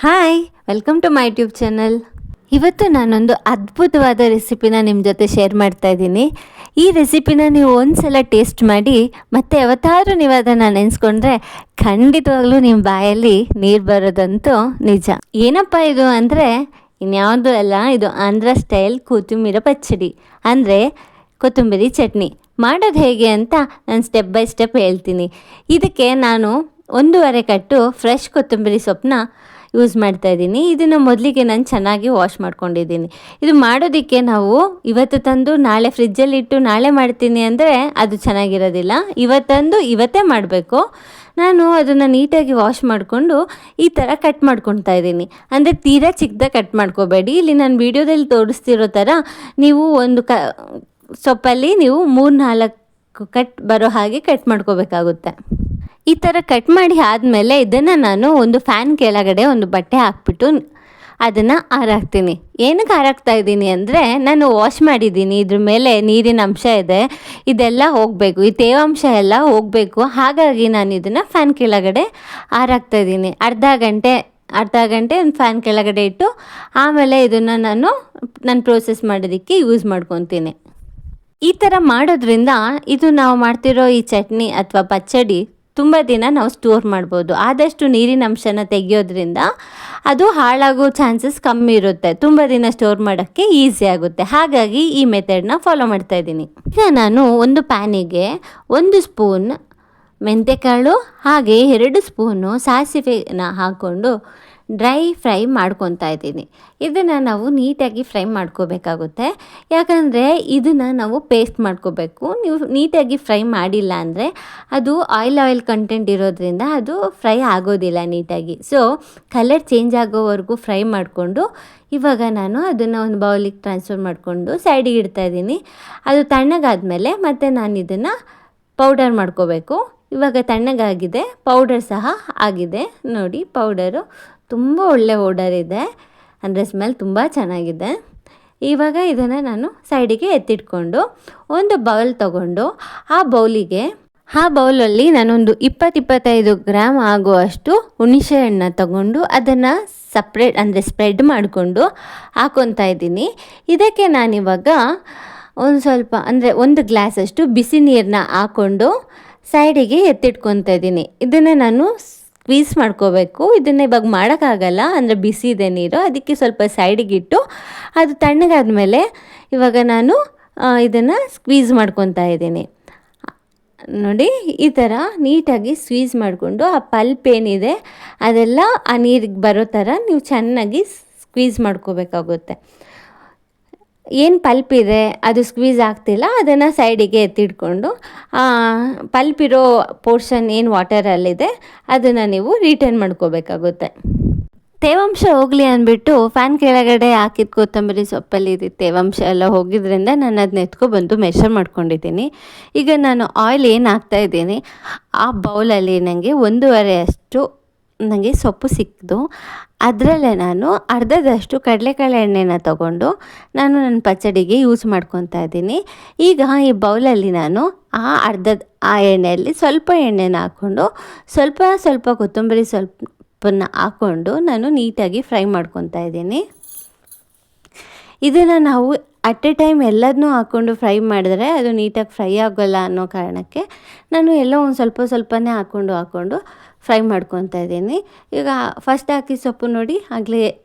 Hi, welcome to my YouTube channel. ಇವತ್ತು ನಾನೊಂದು ಅದ್ಭುತವಾದ ರೆಸಿಪಿನ ನಿಮ್ಮ ಜೊತೆ ಶೇರ್ ಮಾಡ್ತಾ ಇದ್ದೀನಿ. ಈ ರೆಸಿಪಿನ ನೀವು ಒಂದು ಸಲ ಟೇಸ್ಟ್ ಮಾಡಿ ಮತ್ತು ಯಾವತ್ತಾದ್ರೂ ನೀವು ಅದನ್ನು ನೆನೆಸ್ಕೊಂಡ್ರೆ ಖಂಡಿತವಾಗ್ಲೂ ನಿಮ್ಮ ಬಾಯಲ್ಲಿ ನೀರು ಬರೋದಂತೂ ನಿಜ. ಏನಪ್ಪ ಇದು ಅಂದರೆ ಇನ್ಯಾವುದು ಅಲ್ಲ, ಇದು ಆಂಧ್ರ ಸ್ಟೈಲ್ ಕೊತ್ತಂಬರಿ ಪಚ್ಚಡಿ ಅಂದರೆ ಕೊತ್ತಂಬರಿ ಚಟ್ನಿ. ಮಾಡೋದು ಹೇಗೆ ಅಂತ ನಾನು ಸ್ಟೆಪ್ ಬೈ ಸ್ಟೆಪ್ ಹೇಳ್ತೀನಿ. ಇದಕ್ಕೆ ನಾನು 1.5 ಕಟ್ಟು ಫ್ರೆಶ್ ಕೊತ್ತಂಬರಿ ಸೊಪ್ಪನ್ನ ಯೂಸ್ ಮಾಡ್ತಾಯಿದ್ದೀನಿ. ಇದನ್ನು ಮೊದಲಿಗೆ ನಾನು ಚೆನ್ನಾಗಿ ವಾಶ್ ಮಾಡ್ಕೊಂಡಿದ್ದೀನಿ. ಇದು ಮಾಡೋದಕ್ಕೆ ನಾವು ಇವತ್ತು ತಂದು ನಾಳೆ ಫ್ರಿಜ್ಜಲ್ಲಿಟ್ಟು ನಾಳೆ ಮಾಡ್ತೀನಿ ಅಂದರೆ ಅದು ಚೆನ್ನಾಗಿರೋದಿಲ್ಲ. ಇವತ್ತಂದು ಇವತ್ತೇ ಮಾಡಬೇಕು. ನಾನು ಅದನ್ನು ನೀಟಾಗಿ ವಾಶ್ ಮಾಡಿಕೊಂಡು ಈ ಥರ ಕಟ್ ಮಾಡ್ಕೊತಾ ಇದ್ದೀನಿ. ಅಂದರೆ ತೀರಾ ಚಿಕ್ಕದಾಗಿ ಕಟ್ ಮಾಡ್ಕೋಬೇಡಿ. ಇಲ್ಲಿ ನಾನು ವೀಡಿಯೋದಲ್ಲಿ ತೋರಿಸ್ತಿರೋ ಥರ ನೀವು ಒಂದು ಸೊಪ್ಪಲ್ಲಿ ನೀವು 3-4 ಕಟ್ ಬರೋ ಹಾಗೆ ಕಟ್ ಮಾಡ್ಕೋಬೇಕಾಗುತ್ತೆ. ಈ ಥರ ಕಟ್ ಮಾಡಿ ಆದಮೇಲೆ ಇದನ್ನು ನಾನು ಒಂದು ಫ್ಯಾನ್ ಕೆಳಗಡೆ ಒಂದು ಬಟ್ಟೆ ಹಾಕ್ಬಿಟ್ಟು ಅದನ್ನು ಆರಾಕ್ತೀನಿ. ಏನಕ್ಕೆ ಆರಾಕ್ತಾ ಇದ್ದೀನಿ ಅಂದರೆ ನಾನು ವಾಶ್ ಮಾಡಿದ್ದೀನಿ, ಇದ್ರ ಮೇಲೆ ನೀರಿನ ಅಂಶ ಇದೆ, ಇದೆಲ್ಲ ಹೋಗಬೇಕು, ಈ ತೇವಾಂಶ ಎಲ್ಲ ಹೋಗಬೇಕು. ಹಾಗಾಗಿ ನಾನು ಇದನ್ನು ಫ್ಯಾನ್ ಕೆಳಗಡೆ ಆರಾಕ್ತಾ ಇದ್ದೀನಿ. ಅರ್ಧ ಗಂಟೆ ಒಂದು ಫ್ಯಾನ್ ಕೆಳಗಡೆ ಇಟ್ಟು ಆಮೇಲೆ ಇದನ್ನು ನಾನು ಪ್ರೋಸೆಸ್ ಮಾಡೋದಕ್ಕೆ ಯೂಸ್ ಮಾಡ್ಕೊತೀನಿ. ಈ ಥರ ಮಾಡೋದ್ರಿಂದ ಇದು ನಾವು ಮಾಡ್ತಿರೋ ಈ ಚಟ್ನಿ ಅಥವಾ ಪಚ್ಚಡಿ ತುಂಬ ದಿನ ನಾವು ಸ್ಟೋರ್ ಮಾಡ್ಬೋದು. ಆದಷ್ಟು ನೀರಿನ ಅಂಶನ ತೆಗೆಯೋದ್ರಿಂದ ಅದು ಹಾಳಾಗೋ ಚಾನ್ಸಸ್ ಕಮ್ಮಿ ಇರುತ್ತೆ. ತುಂಬ ದಿನ ಸ್ಟೋರ್ ಮಾಡೋಕ್ಕೆ ಈಸಿ ಆಗುತ್ತೆ. ಹಾಗಾಗಿ ಈ ಮೆಥಡ್ನ ಫಾಲೋ ಮಾಡ್ತಾ ಇದ್ದೀನಿ. ಈಗ ನಾನು ಒಂದು ಪ್ಯಾನಿಗೆ 1 ಸ್ಪೂನ್ ಮೆಂತ್ಯಕಾಳು ಹಾಗೆ 2 ಸ್ಪೂನು ಸಾಸಿವೆನ ಹಾಕ್ಕೊಂಡು ಡ್ರೈ ಫ್ರೈ ಮಾಡ್ಕೊತಾ ಇದ್ದೀನಿ. ಇದನ್ನು ನಾವು ನೀಟಾಗಿ ಫ್ರೈ ಮಾಡ್ಕೋಬೇಕಾಗುತ್ತೆ. ಯಾಕಂದರೆ ಇದನ್ನು ನಾವು ಪೇಸ್ಟ್ ಮಾಡ್ಕೋಬೇಕು. ನೀವು ನೀಟಾಗಿ ಫ್ರೈ ಮಾಡಿಲ್ಲ ಅಂದರೆ ಅದು ಆಯಿಲ್ ಕಂಟೆಂಟ್ ಇರೋದ್ರಿಂದ ಅದು ಫ್ರೈ ಆಗೋದಿಲ್ಲ ನೀಟಾಗಿ. ಸೊ ಕಲರ್ ಚೇಂಜ್ ಆಗೋವರೆಗೂ ಫ್ರೈ ಮಾಡಿಕೊಂಡು ಇವಾಗ ನಾನು ಅದನ್ನು ಒಂದು ಬೌಲಿಗೆ ಟ್ರಾನ್ಸ್ಫರ್ ಮಾಡಿಕೊಂಡು ಸೈಡಿಗೆ ಇಡ್ತಾಯಿದ್ದೀನಿ. ಅದು ತಣ್ಣಗಾದ್ಮೇಲೆ ಮತ್ತೆ ನಾನು ಇದನ್ನು ಪೌಡರ್ ಮಾಡ್ಕೋಬೇಕು. ಇವಾಗ ತಣ್ಣಗಾಗಿದೆ, ಪೌಡರ್ ಸಹ ಆಗಿದೆ. ನೋಡಿ, ಪೌಡರು ತುಂಬ ಒಳ್ಳೆ ಪೌಡರ್ ಇದೆ, ಅಂದರೆ ಸ್ಮೆಲ್ ತುಂಬ ಚೆನ್ನಾಗಿದೆ. ಇವಾಗ ಇದನ್ನು ನಾನು ಸೈಡಿಗೆ ಎತ್ತಿಟ್ಕೊಂಡು ಒಂದು ಬೌಲ್ ತಗೊಂಡು ಆ ಬೌಲಲ್ಲಿ ನಾನೊಂದು 20-25 ಗ್ರಾಮ್ ಆಗುವಷ್ಟು ಹುಣಸೆ ಹಣ್ಣು ತಗೊಂಡು ಅದನ್ನು ಸ್ಪ್ರೆಡ್ ಮಾಡಿಕೊಂಡು ಹಾಕ್ಕೊತಾ ಇದ್ದೀನಿ. ಇದಕ್ಕೆ ನಾನಿವಾಗ ಒಂದು ಸ್ವಲ್ಪ ಅಂದರೆ 1 ಗ್ಲಾಸಷ್ಟು ಬಿಸಿ ನೀರನ್ನ ಹಾಕ್ಕೊಂಡು ಸೈಡಿಗೆ ಎತ್ತಿಟ್ಕೊತಾ ಇದ್ದೀನಿ. ಇದನ್ನು ನಾನು ಸ್ಕ್ವೀಸ್ ಮಾಡ್ಕೋಬೇಕು. ಇದನ್ನು ಇವಾಗ ಮಾಡೋಕ್ಕಾಗಲ್ಲ, ಅಂದರೆ ಬಿಸಿ ಇದೆ ನೀರು, ಅದಕ್ಕೆ ಸ್ವಲ್ಪ ಸೈಡಿಗಿಟ್ಟು ಅದು ತಣ್ಣಗಾದ್ಮೇಲೆ ಇವಾಗ ನಾನು ಇದನ್ನು ಸ್ಕ್ವೀಸ್ ಮಾಡ್ಕೊತಾ ಇದ್ದೀನಿ. ನೋಡಿ, ಈ ಥರ ನೀಟಾಗಿ ಸ್ಕ್ವೀಸ್ ಮಾಡಿಕೊಂಡು ಆ ಪಲ್ಪ್ ಏನಿದೆ ಅದೆಲ್ಲ ಆ ನೀರಿಗೆ ಬರೋ ಥರ ನೀವು ಚೆನ್ನಾಗಿ ಸ್ಕ್ವೀಸ್ ಮಾಡ್ಕೋಬೇಕಾಗುತ್ತೆ. ಏನು ಪಲ್ಪ್ ಇದೆ ಅದು ಸ್ಕ್ವೀಸ್ ಆಗ್ತಿಲ್ಲ, ಅದನ್ನು ಸೈಡಿಗೆ ಎತ್ತಿಟ್ಕೊಂಡು ಪಲ್ಪ್ ಇರೋ ಪೋರ್ಷನ್ ಏನು ವಾಟರಲ್ಲಿದೆ ಅದನ್ನು ನೀವು ರಿಟರ್ನ್ ಮಾಡ್ಕೋಬೇಕಾಗುತ್ತೆ. ತೇವಾಂಶ ಹೋಗಲಿ ಅಂದ್ಬಿಟ್ಟು ಫ್ಯಾನ್ ಕೆಳಗಡೆ ಹಾಕಿದ ಕೊತ್ತಂಬರಿ ಸೊಪ್ಪಲ್ಲಿ ತೇವಾಂಶ ಎಲ್ಲ ಹೋಗಿದ್ರಿಂದ ನಾನು ಅದನ್ನ ಎತ್ಕೊಬಂದು ಮೆಷರ್ ಮಾಡ್ಕೊಂಡಿದ್ದೀನಿ. ಈಗ ನಾನು ಆಯಿಲ್ ಏನು ಹಾಕ್ತಾಯಿದ್ದೀನಿ ಆ ಬೌಲಲ್ಲಿ ನನಗೆ 1.5 ಅಷ್ಟು ನನಗೆ ಸೊಪ್ಪು ಸಿಕ್ಕಿತು. ಅದರಲ್ಲೇ ನಾನು ಅರ್ಧದಷ್ಟು ಕಡಲೆಕಾಳು ಎಣ್ಣೆನ ತಗೊಂಡು ನಾನು ನನ್ನ ಪಚ್ಚಡಿಗೆ ಯೂಸ್ ಮಾಡ್ಕೊತಾ ಇದ್ದೀನಿ. ಈಗ ಈ ಬೌಲಲ್ಲಿ ನಾನು ಆ ಎಣ್ಣೆಯಲ್ಲಿ ಸ್ವಲ್ಪ ಎಣ್ಣೆನ ಹಾಕ್ಕೊಂಡು ಸ್ವಲ್ಪ ಕೊತ್ತಂಬರಿ ಸೊಪ್ಪನ್ನು ಹಾಕ್ಕೊಂಡು ನಾನು ನೀಟಾಗಿ ಫ್ರೈ ಮಾಡ್ಕೊತಾ ಇದ್ದೀನಿ. ಇದನ್ನು ನಾವು ಅಟ್ ಎ ಟೈಮ್ ಎಲ್ಲದನ್ನೂ ಹಾಕ್ಕೊಂಡು ಫ್ರೈ ಮಾಡಿದ್ರೆ ಅದು ನೀಟಾಗಿ ಫ್ರೈ ಆಗೋಲ್ಲ ಅನ್ನೋ ಕಾರಣಕ್ಕೆ ನಾನು ಎಲ್ಲೋ ಒಂದು ಸ್ವಲ್ಪನೇ ಹಾಕ್ಕೊಂಡು ಫ್ರೈ ಮಾಡ್ಕೊತಾ ಇದ್ದೀನಿ. ಈಗ ಫಸ್ಟ್ ಹಾಕಿದ ಸೊಪ್ಪು ನೋಡಿ ಆಗಲೇ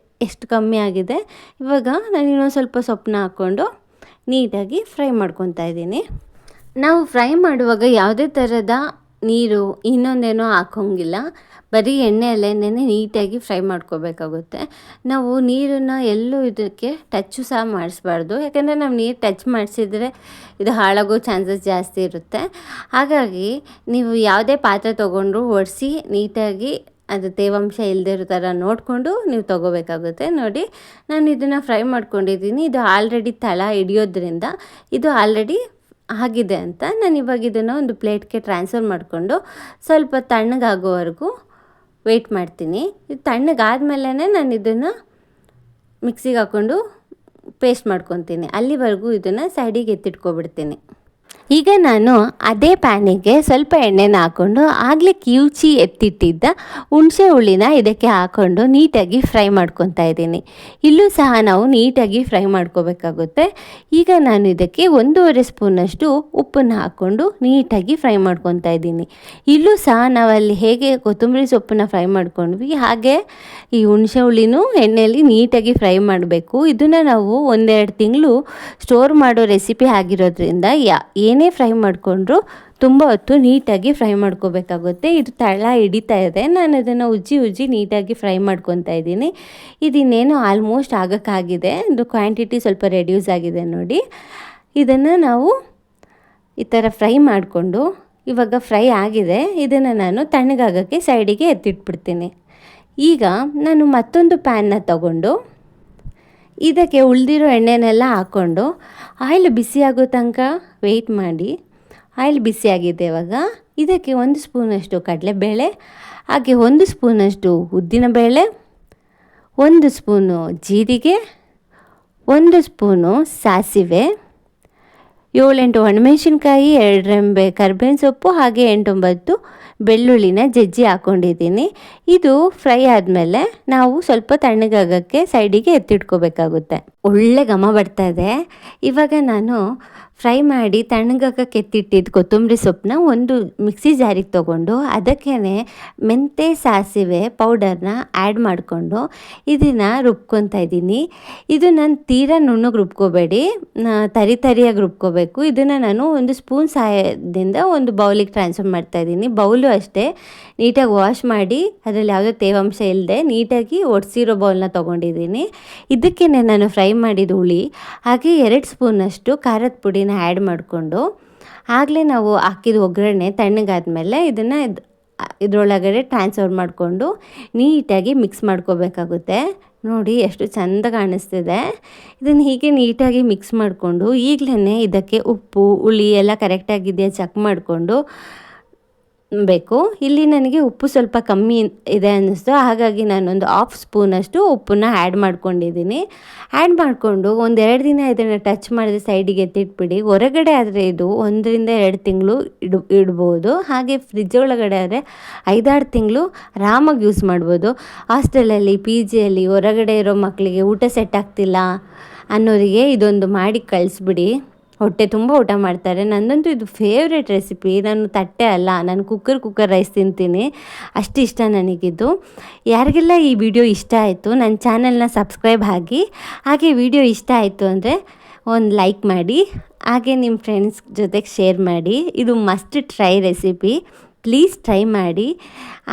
ಎಷ್ಟು ಕಮ್ಮಿ ಆಗಿದೆ. ಇವಾಗ ನಾನು ಇನ್ನೊಂದು ಸ್ವಲ್ಪ ಸೊಪ್ಪನ್ನ ಹಾಕ್ಕೊಂಡು ನೀಟಾಗಿ ಫ್ರೈ ಮಾಡ್ಕೊತಾ ಇದ್ದೀನಿ. ನಾವು ಫ್ರೈ ಮಾಡುವಾಗ ಯಾವುದೇ ಥರದ ನೀರು ಇನ್ನೊಂದೇನೋ ಹಾಕೋಂಗಿಲ್ಲ, ಬರೀ ಎಣ್ಣೆಯಲ್ಲೇ ನೀಟಾಗಿ ಫ್ರೈ ಮಾಡ್ಕೋಬೇಕಾಗುತ್ತೆ. ನಾವು ನೀರನ್ನು ಎಲ್ಲೂ ಇದಕ್ಕೆ ಟಚ್ಚು ಸಹ ಮಾಡಿಸ್ಬಾರ್ದು. ಯಾಕೆಂದರೆ ನಾವು ನೀರು ಟಚ್ ಮಾಡಿಸಿದ್ರೆ ಇದು ಹಾಳಾಗೋ ಚಾನ್ಸಸ್ ಜಾಸ್ತಿ ಇರುತ್ತೆ. ಹಾಗಾಗಿ ನೀವು ಯಾವುದೇ ಪಾತ್ರೆ ತೊಗೊಂಡ್ರು ಒರೆಸಿ ನೀಟಾಗಿ ಅದು ತೇವಾಂಶ ಇಲ್ಲದಿರೋ ಥರ ನೋಡಿಕೊಂಡು ನೀವು ತೊಗೋಬೇಕಾಗುತ್ತೆ. ನೋಡಿ, ನಾನು ಇದನ್ನು ಫ್ರೈ ಮಾಡ್ಕೊಂಡಿದ್ದೀನಿ. ಇದು ಆಲ್ರೆಡಿ ತಳ ಹಿಡಿಯೋದ್ರಿಂದ ಇದು ಆಲ್ರೆಡಿ ಆಗಿದೆ ಅಂತ ನಾನು ಇವಾಗ ಇದನ್ನು ಒಂದು ಪ್ಲೇಟ್ಗೆ ಟ್ರಾನ್ಸ್ಫರ್ ಮಾಡಿಕೊಂಡು ಸ್ವಲ್ಪ ತಣ್ಣಗಾಗೋವರೆಗೂ ವೆಯ್ಟ್ ಮಾಡ್ತೀನಿ. ಇದು ತಣ್ಣಗಾದ್ಮೇಲೆ ನಾನು ಇದನ್ನು ಮಿಕ್ಸಿಗೆ ಹಾಕ್ಕೊಂಡು ಪೇಸ್ಟ್ ಮಾಡ್ಕೊತೀನಿ. ಅಲ್ಲಿವರೆಗೂ ಇದನ್ನು ಸೈಡಿಗೆ ಎತ್ತಿಟ್ಕೊಬಿಡ್ತೀನಿ. ಈಗ ನಾನು ಅದೇ ಪ್ಯಾನಿಗೆ ಸ್ವಲ್ಪ ಎಣ್ಣೆನ ಹಾಕ್ಕೊಂಡು ಆಗಲೇ ಕಿವುಚಿ ಎತ್ತಿಟ್ಟಿದ್ದ ಹುಣಸೆ ಹುಳಿನ ಇದಕ್ಕೆ ಹಾಕ್ಕೊಂಡು ನೀಟಾಗಿ ಫ್ರೈ ಮಾಡ್ಕೊತಾ ಇದ್ದೀನಿ. ಇಲ್ಲೂ ಸಹ ನಾವು ನೀಟಾಗಿ ಫ್ರೈ ಮಾಡ್ಕೋಬೇಕಾಗುತ್ತೆ. ಈಗ ನಾನು ಇದಕ್ಕೆ 1.5 ಸ್ಪೂನಷ್ಟು ಉಪ್ಪನ್ನು ಹಾಕ್ಕೊಂಡು ನೀಟಾಗಿ ಫ್ರೈ ಮಾಡ್ಕೊತಾ ಇದ್ದೀನಿ. ಇಲ್ಲೂ ಸಹ ನಾವಲ್ಲಿ ಹೇಗೆ ಕೊತ್ತಂಬರಿ ಸೊಪ್ಪನ್ನ ಫ್ರೈ ಮಾಡ್ಕೊಂಡ್ವಿ ಹಾಗೆ ಈ ಹುಣಸೆ ಹುಳಿನೂ ಎಣ್ಣೆಯಲ್ಲಿ ನೀಟಾಗಿ ಫ್ರೈ ಮಾಡಬೇಕು. ಇದನ್ನು ನಾವು 1-2 ತಿಂಗಳು ಸ್ಟೋರ್ ಮಾಡೋ ರೆಸಿಪಿ ಆಗಿರೋದ್ರಿಂದ ಏನೇ ಫ್ರೈ ಮಾಡಿಕೊಂಡ್ರು ತುಂಬ ಹೊತ್ತು ನೀಟಾಗಿ ಫ್ರೈ ಮಾಡ್ಕೋಬೇಕಾಗುತ್ತೆ. ಇದು ತಳ ಹಿಡಿತಾ ಇದೆ, ನಾನು ಅದನ್ನು ಉಜ್ಜಿ ನೀಟಾಗಿ ಫ್ರೈ ಮಾಡ್ಕೊತಾ ಇದ್ದೀನಿ. ಇದನ್ನೇನು ಆಲ್ಮೋಸ್ಟ್ ಆಗೋಕ್ಕಾಗಿದೆ, ಇದು ಕ್ವಾಂಟಿಟಿ ಸ್ವಲ್ಪ ರೆಡ್ಯೂಸ್ ಆಗಿದೆ ನೋಡಿ. ಇದನ್ನು ನಾವು ಈ ಥರ ಫ್ರೈ ಮಾಡಿಕೊಂಡು ಇವಾಗ ಫ್ರೈ ಆಗಿದೆ, ಇದನ್ನು ನಾನು ತಣ್ಣಗಾಗೋಕ್ಕೆ ಸೈಡಿಗೆ ಎತ್ತಿಟ್ಬಿಡ್ತೀನಿ. ಈಗ ನಾನು ಮತ್ತೊಂದು ಪ್ಯಾನ್ನ ತಗೊಂಡು ಇದಕ್ಕೆ ಉಳಿದಿರೋ ಎಣ್ಣೆನೆಲ್ಲ ಹಾಕ್ಕೊಂಡು ಆಯಿಲ್ ಬಿಸಿ ಆಗೋ ತನಕ ವೆಯ್ಟ್ ಮಾಡಿ. ಆಯಿಲ್ ಬಿಸಿಯಾಗಿದೆ ಇವಾಗ. ಇದಕ್ಕೆ 1 ಸ್ಪೂನಷ್ಟು ಕಡಲೆಬೇಳೆ, ಹಾಗೆ 1 ಸ್ಪೂನಷ್ಟು ಉದ್ದಿನಬೇಳೆ, 1 ಸ್ಪೂನು ಜೀರಿಗೆ, 1 ಸ್ಪೂನು ಸಾಸಿವೆ, 7-8 ಒಣಮೆಣಸಿನ್ಕಾಯಿ, 2 ರೆಂಬೆ ಕರಿಬೇವಿನ ಸೊಪ್ಪು, ಹಾಗೆ 8-9 ಬೆಳ್ಳುಳ್ಳಿನ ಜಜ್ಜಿ ಹಾಕ್ಕೊಂಡಿದ್ದೀನಿ. ಇದು ಫ್ರೈ ಆದಮೇಲೆ ನಾವು ಸ್ವಲ್ಪ ತಣ್ಣಗಾಗೋಕ್ಕೆ ಸೈಡಿಗೆ ಎತ್ತಿಟ್ಕೋಬೇಕಾಗುತ್ತೆ. ಒಳ್ಳೆ ಘಮ ಬರ್ತಾ ಇದೆ. ಇವಾಗ ನಾನು ಫ್ರೈ ಮಾಡಿ ತಣ್ಣಗಾಗಕ್ಕೆ ಎತ್ತಿಟ್ಟಿದ್ದು ಕೊತ್ತಂಬರಿ ಸೊಪ್ಪನ್ನ ಒಂದು ಮಿಕ್ಸಿ ಜಾರಿಗೆ ತೊಗೊಂಡು ಅದಕ್ಕೇ ಮೆಂತೆ ಸಾಸಿವೆ ಪೌಡರ್ನ ಆ್ಯಡ್ ಮಾಡಿಕೊಂಡು ಇದನ್ನು ರುಬ್ಕೊತಾ ಇದ್ದೀನಿ. ಇದು ನಾನು ತೀರಾ ನುಣ್ಣಗೆ ರುಬ್ಕೋಬೇಡಿ, ತರಿಯಾಗಿ ರುಬ್ಕೋಬೇಕು. ಇದನ್ನು ನಾನು 1 ಸ್ಪೂನ್ ಸಹಾಯದಿಂದ ಒಂದು ಬೌಲಿಗೆ ಟ್ರಾನ್ಸ್ಫರ್ ಮಾಡ್ತಾಯಿದ್ದೀನಿ. ಬೌಲು ಅಷ್ಟೇ ನೀಟಾಗಿ ವಾಶ್ ಮಾಡಿ ಅದರಲ್ಲಿ ಯಾವುದೇ ತೇವಾಂಶ ಇಲ್ಲದೆ ನೀಟಾಗಿ ಒಡಿಸಿರೋ ಬೌಲ್ನ ತೊಗೊಂಡಿದ್ದೀನಿ. ಇದಕ್ಕೇ ನಾನು ಫ್ರೈ ಮಾಡಿದ ಹುಳಿ ಹಾಗೆ 2 ಸ್ಪೂನಷ್ಟು ಖಾರದ ಪುಡಿನ ಆ್ಯಡ್ ಮಾಡಿಕೊಂಡು ಆಗಲೇ ನಾವು ಹಾಕಿದ ಒಗ್ಗರಣೆ ತಣ್ಣಗಾದ್ಮೇಲೆ ಇದನ್ನು ಇದರೊಳಗಡೆ ಟ್ರಾನ್ಸ್ಫರ್ ಮಾಡಿಕೊಂಡು ನೀಟಾಗಿ ಮಿಕ್ಸ್ ಮಾಡ್ಕೋಬೇಕಾಗುತ್ತೆ. ನೋಡಿ ಎಷ್ಟು ಚೆಂದ ಕಾಣಿಸ್ತಿದೆ. ಇದನ್ನು ಹೀಗೆ ನೀಟಾಗಿ ಮಿಕ್ಸ್ ಮಾಡಿಕೊಂಡು ಈಗಲೇ ಇದಕ್ಕೆ ಉಪ್ಪು ಹುಳಿ ಎಲ್ಲ ಕರೆಕ್ಟಾಗಿದೆಯಾ ಚೆಕ್ ಮಾಡಿಕೊಂಡು ಬೇಕು. ಇಲ್ಲಿ ನನಗೆ ಉಪ್ಪು ಸ್ವಲ್ಪ ಕಮ್ಮಿ ಇದೆ ಅನ್ನಿಸ್ತು, ಹಾಗಾಗಿ ನಾನೊಂದು 1/2 ಸ್ಪೂನಷ್ಟು ಉಪ್ಪನ್ನ ಆ್ಯಡ್ ಮಾಡ್ಕೊಂಡಿದ್ದೀನಿ. ಆ್ಯಡ್ ಮಾಡಿಕೊಂಡು 1-2 ದಿನ ಇದನ್ನು ಟಚ್ ಮಾಡಿದ್ರೆ ಸೈಡಿಗೆ ಎತ್ತಿಟ್ಬಿಡಿ. ಹೊರಗಡೆ ಆದರೆ ಇದು 1-2 ತಿಂಗಳು ಇಡ್ಬೋದು. ಹಾಗೆ ಫ್ರಿಜ್ ಒಳಗಡೆ ಆದರೆ 5-6 ತಿಂಗಳು ಆರಾಮಾಗಿ ಯೂಸ್ ಮಾಡ್ಬೋದು. ಹಾಸ್ಟೆಲಲ್ಲಿ PGಯಲ್ಲಿ ಹೊರಗಡೆ ಇರೋ ಮಕ್ಕಳಿಗೆ ಊಟ ಸೆಟ್ ಆಗ್ತಿಲ್ಲ ಅನ್ನೋರಿಗೆ ಇದೊಂದು ಮಾಡಿ ಕಳಿಸ್ಬಿಡಿ, ಹೊಟ್ಟೆ ತುಂಬ ಊಟ ಮಾಡ್ತಾರೆ. ನನ್ನಂತೂ ಇದು ಫೇವ್ರೆಟ್ ರೆಸಿಪಿ. ನಾನು ತಟ್ಟೆ ಅಲ್ಲ, ನಾನು ಕುಕ್ಕರ್ ರೈಸ್ ತಿಂತೀನಿ, ಅಷ್ಟು ಇಷ್ಟ ನನಗಿದು. ಯಾರಿಗೆಲ್ಲ ಈ ವಿಡಿಯೋ ಇಷ್ಟ ಆಯಿತು ನನ್ನ ಚಾನಲ್ನ ಸಬ್ಸ್ಕ್ರೈಬ್ ಆಗಿ, ಹಾಗೆ ವಿಡಿಯೋ ಇಷ್ಟ ಆಯಿತು ಅಂದರೆ ಒಂದು ಲೈಕ್ ಮಾಡಿ, ಹಾಗೆ ನಿಮ್ಮ ಫ್ರೆಂಡ್ಸ್ ಜೊತೆಗೆ ಶೇರ್ ಮಾಡಿ. ಇದು must try recipe, please try ಮಾಡಿ.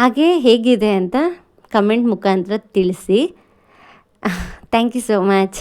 ಹಾಗೆ ಹೇಗಿದೆ ಅಂತ ಕಮೆಂಟ್ ಮುಖಾಂತರ ತಿಳಿಸಿ. Thank you so much.